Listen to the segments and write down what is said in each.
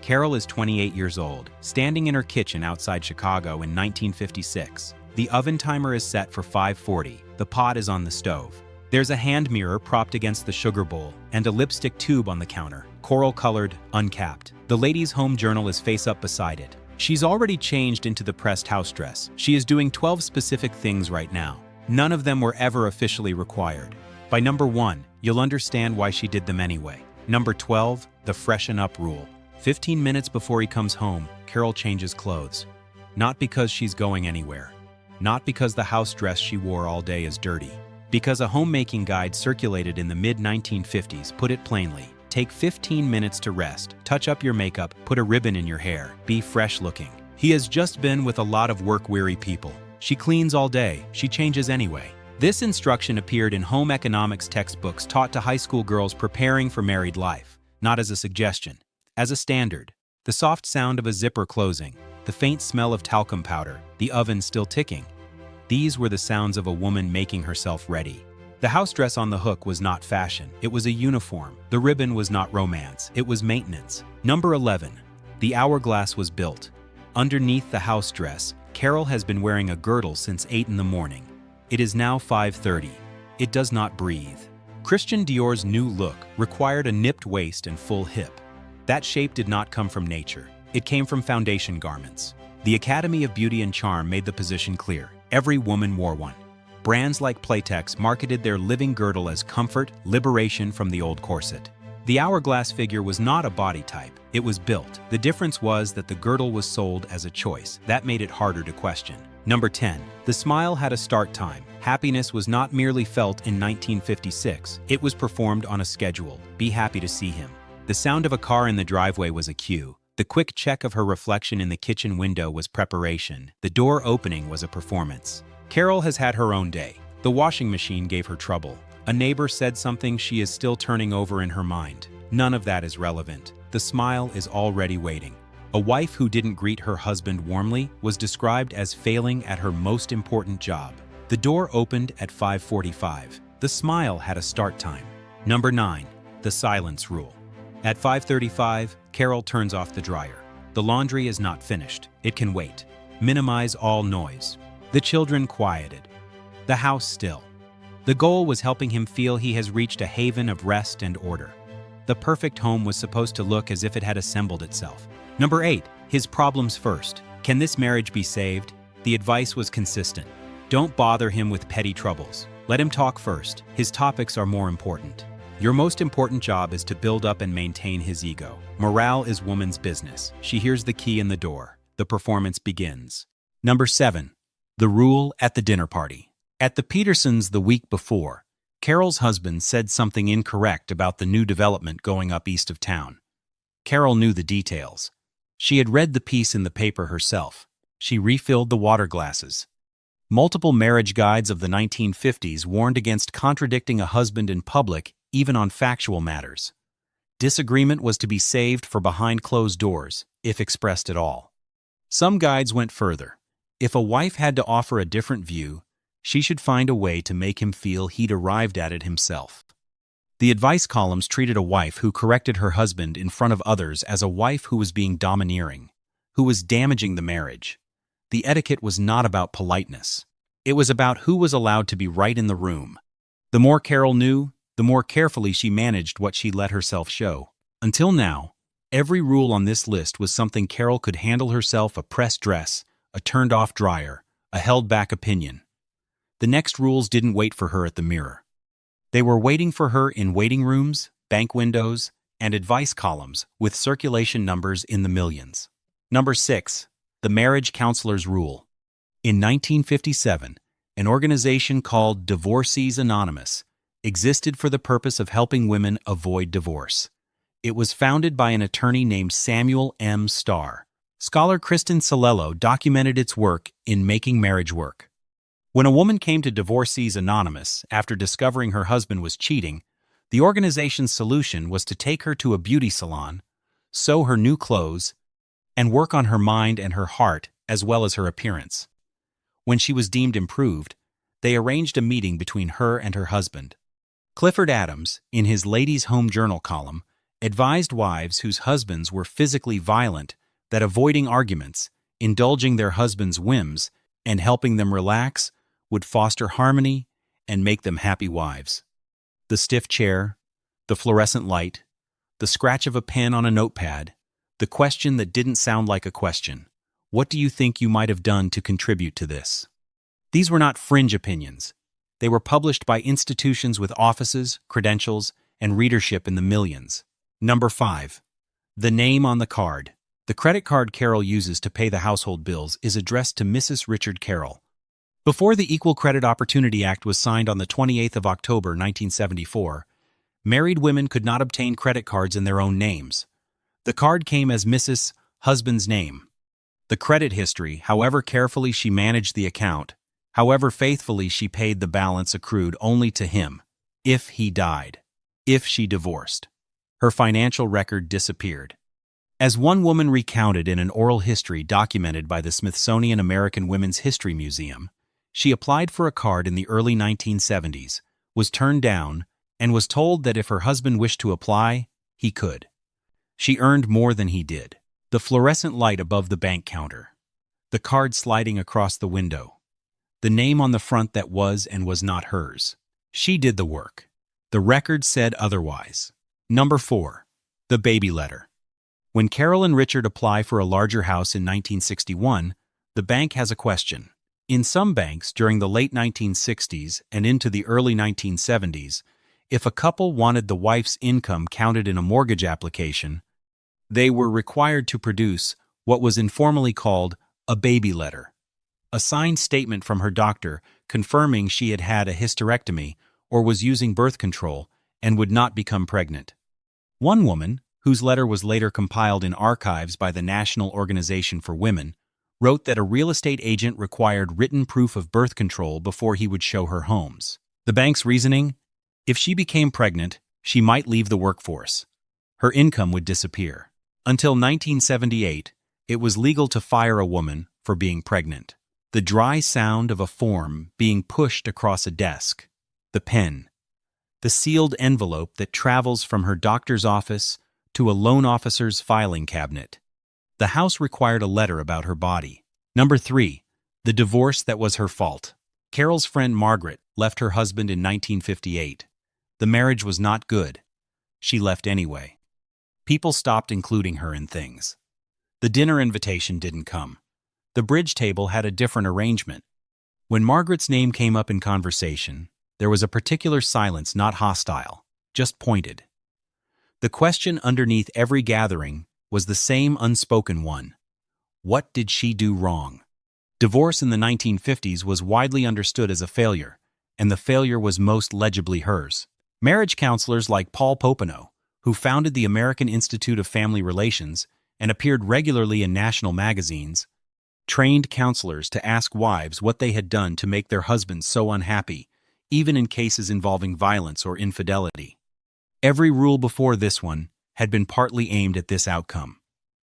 Carol is 28 years old, standing in her kitchen outside Chicago in 1956. The oven timer is set for 5:40. The pot is on the stove. There's a hand mirror propped against the sugar bowl and a lipstick tube on the counter, coral-colored, uncapped. The lady's home journal is face up beside it. She's already changed into the pressed house dress. She is doing 12 specific things right now. None of them were ever officially required. By number 1, you'll understand why she did them anyway. Number 12, the freshen up rule. 15 minutes before he comes home, Carol changes clothes. Not because she's going anywhere. Not because the house dress she wore all day is dirty. Because a homemaking guide circulated in the mid-1950s put it plainly. Take 15 minutes to rest, touch up your makeup, put a ribbon in your hair, be fresh looking. He has just been with a lot of work-weary people. She cleans all day, she changes anyway. This instruction appeared in home economics textbooks taught to high school girls preparing for married life, not as a suggestion, as a standard. The soft sound of a zipper closing, the faint smell of talcum powder, the oven still ticking. These were the sounds of a woman making herself ready. The house dress on the hook was not fashion, it was a uniform. The ribbon was not romance, it was maintenance. Number 11. The hourglass was built. Underneath the house dress, Carol has been wearing a girdle since 8 in the morning. It is now 5:30. It does not breathe. Christian Dior's new look required a nipped waist and full hip. That shape did not come from nature. It came from foundation garments. The Academy of Beauty and Charm made the position clear. Every woman wore one. Brands like Playtex marketed their living girdle as comfort, liberation from the old corset. The hourglass figure was not a body type, it was built. The difference was that the girdle was sold as a choice. That made it harder to question. Number 10. The smile had a start time. Happiness was not merely felt in 1956, it was performed on a schedule. Be happy to see him. The sound of a car in the driveway was a cue. The quick check of her reflection in the kitchen window was preparation. The door opening was a performance. Carol has had her own day. The washing machine gave her trouble. A neighbor said something she is still turning over in her mind. None of that is relevant. The smile is already waiting. A wife who didn't greet her husband warmly was described as failing at her most important job. The door opened at 5:45. The smile had a start time. Number 9. The silence rule. At 5:35, Carol turns off the dryer. The laundry is not finished. It can wait. Minimize all noise. The children quieted. The house still. The goal was helping him feel he has reached a haven of rest and order. The perfect home was supposed to look as if it had assembled itself. Number 8. His problems first. Can this marriage be saved? The advice was consistent. Don't bother him with petty troubles. Let him talk first. His topics are more important. Your most important job is to build up and maintain his ego. Morale is woman's business. She hears the key in the door. The performance begins. Number 7. The rule at the dinner party. At the Petersons the week before, Carol's husband said something incorrect about the new development going up east of town. Carol knew the details. She had read the piece in the paper herself. She refilled the water glasses. Multiple marriage guides of the 1950s warned against contradicting a husband in public, even on factual matters. Disagreement was to be saved for behind closed doors, if expressed at all. Some guides went further. If a wife had to offer a different view, she should find a way to make him feel he'd arrived at it himself. The advice columns treated a wife who corrected her husband in front of others as a wife who was being domineering, who was damaging the marriage. The etiquette was not about politeness. It was about who was allowed to be right in the room. The more Carol knew, the more carefully she managed what she let herself show. Until now, every rule on this list was something Carol could handle herself: a pressed dress, a turned-off dryer, a held-back opinion. The next rules didn't wait for her at the mirror. They were waiting for her in waiting rooms, bank windows, and advice columns with circulation numbers in the millions. Number 6. The Marriage Counselor's Rule. In 1957, an organization called Divorcees Anonymous existed for the purpose of helping women avoid divorce. It was founded by an attorney named Samuel M. Starr. Scholar Kristen Salello documented its work in Making Marriage Work. When a woman came to Divorcees Anonymous after discovering her husband was cheating, the organization's solution was to take her to a beauty salon, sew her new clothes, and work on her mind and her heart as well as her appearance. When she was deemed improved, they arranged a meeting between her and her husband. Clifford Adams, in his Ladies' Home Journal column, Advised wives whose husbands were physically violent that avoiding arguments, indulging their husbands' whims, and helping them relax would foster harmony and make them happy wives. The stiff chair, the fluorescent light, the scratch of a pen on a notepad, the question that didn't sound like a question. What do you think you might have done to contribute to this? These were not fringe opinions. They were published by institutions with offices, credentials, and readership in the millions. Number 5. The name on the card. The credit card Carol uses to pay the household bills is addressed to Mrs. Richard Carroll. Before the Equal Credit Opportunity Act was signed on the 28th of October, 1974, married women could not obtain credit cards in their own names. The card came as Mrs. Husband's name. The credit history, however carefully she managed the account, however faithfully she paid the balance accrued only to him, if he died, if she divorced. Her financial record disappeared. As one woman recounted in an oral history documented by the Smithsonian American Women's History Museum, she applied for a card in the early 1970s, was turned down, and was told that if her husband wished to apply, he could. She earned more than he did. The fluorescent light above the bank counter, the card sliding across the window, the name on the front that was and was not hers. She did the work. The record said otherwise. Number 4. The baby letter. When Carol and Richard apply for a larger house in 1961, the bank has a question. In some banks during the late 1960s and into the early 1970s, if a couple wanted the wife's income counted in a mortgage application, they were required to produce what was informally called a baby letter, a signed statement from her doctor confirming she had had a hysterectomy or was using birth control and would not become pregnant. One woman, whose letter was later compiled in archives by the National Organization for Women, wrote that a real estate agent required written proof of birth control before he would show her homes. The bank's reasoning? If she became pregnant, she might leave the workforce. Her income would disappear. Until 1978, it was legal to fire a woman for being pregnant. The dry sound of a form being pushed across a desk, the pen, the sealed envelope that travels from her doctor's office to a loan officer's filing cabinet. The house required a letter about her body. Number 3. The divorce that was her fault. Carol's friend Margaret left her husband in 1958. The marriage was not good. She left anyway. People stopped including her in things. The dinner invitation didn't come. The bridge table had a different arrangement. When Margaret's name came up in conversation, there was a particular silence, not hostile, just pointed. The question underneath every gathering was the same unspoken one. What did she do wrong? Divorce in the 1950s was widely understood as a failure, and the failure was most legibly hers. Marriage counselors like Paul Popenoe, who founded the American Institute of Family Relations and appeared regularly in national magazines, trained counselors to ask wives what they had done to make their husbands so unhappy, even in cases involving violence or infidelity. Every rule before this one had been partly aimed at this outcome.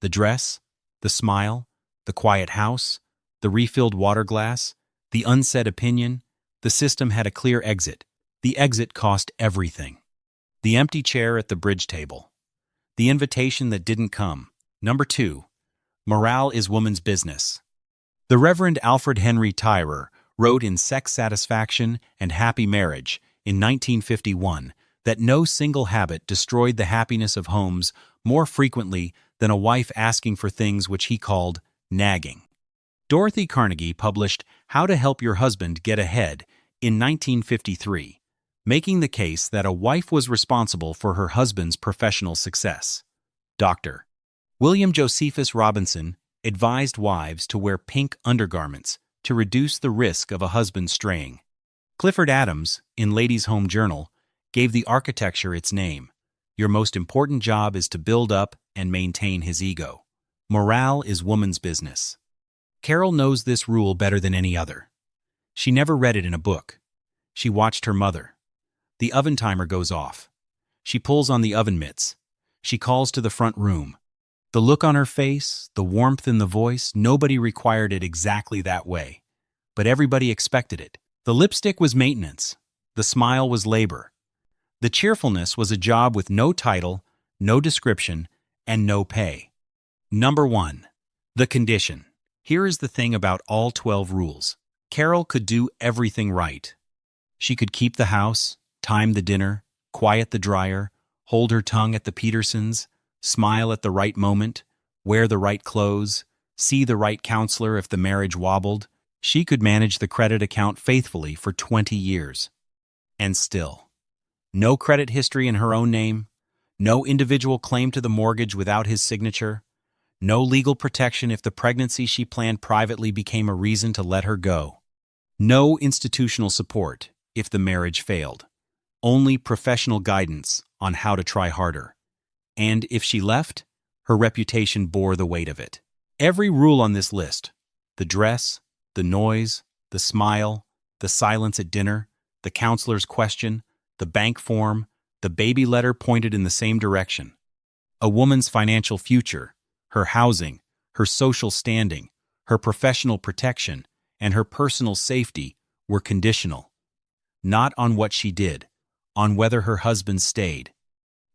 The dress, the smile, the quiet house, the refilled water glass, the unsaid opinion, the system had a clear exit. The exit cost everything. The empty chair at the bridge table. The invitation that didn't come. Number 2. Morale is woman's business. The Reverend Alfred Henry Tyrer wrote in Sex Satisfaction and Happy Marriage in 1951 that no single habit destroyed the happiness of homes more frequently than a wife asking for things which he called nagging. Dorothy Carnegie published How to Help Your Husband Get Ahead in 1953, making the case that a wife was responsible for her husband's professional success. Dr. William Josephus Robinson advised wives to wear pink undergarments to reduce the risk of a husband straying. Clifford Adams, in Ladies' Home Journal, gave the architecture its name. Your most important job is to build up and maintain his ego. Morale is woman's business. Carol knows this rule better than any other. She never read it in a book. She watched her mother. The oven timer goes off. She pulls on the oven mitts. She calls to the front room. The look on her face, the warmth in the voice, nobody required it exactly that way. But everybody expected it. The lipstick was maintenance. The smile was labor. The cheerfulness was a job with no title, no description, and no pay. Number 1. The condition. Here is the thing about all 12 rules. Carol could do everything right. She could keep the house, time the dinner, quiet the dryer, hold her tongue at the Petersons, smile at the right moment, wear the right clothes, see the right counselor if the marriage wobbled. She could manage the credit account faithfully for 20 years. And still, no credit history in her own name, no individual claim to the mortgage without his signature, no legal protection if the pregnancy she planned privately became a reason to let her go. No institutional support if the marriage failed. Only professional guidance on how to try harder. And if she left, her reputation bore the weight of it. Every rule on this list, the dress, the noise, the smile, the silence at dinner, the counselor's question, the bank form, the baby letter pointed in the same direction. A woman's financial future, her housing, her social standing, her professional protection, and her personal safety were conditional. Not on what she did, on whether her husband stayed.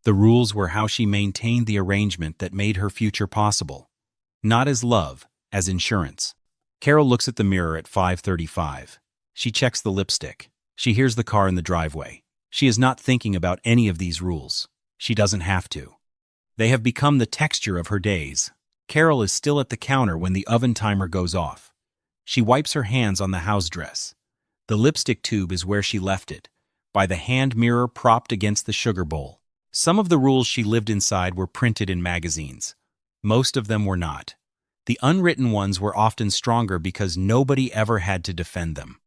The rules were how she maintained the arrangement that made her future possible. Not as love, as insurance. Carol looks at the mirror at 5:35. She checks the lipstick. She hears the car in the driveway. She is not thinking about any of these rules. She doesn't have to. They have become the texture of her days. Carol is still at the counter when the oven timer goes off. She wipes her hands on the house dress. The lipstick tube is where she left it, by the hand mirror propped against the sugar bowl. Some of the rules she lived inside were printed in magazines. Most of them were not. The unwritten ones were often stronger because nobody ever had to defend them.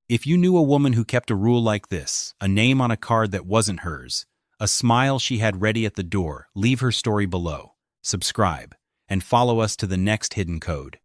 If you knew a woman who kept a rule like this, a name on a card that wasn't hers, a smile she had ready at the door, leave her story below, subscribe, and follow us to the next hidden code.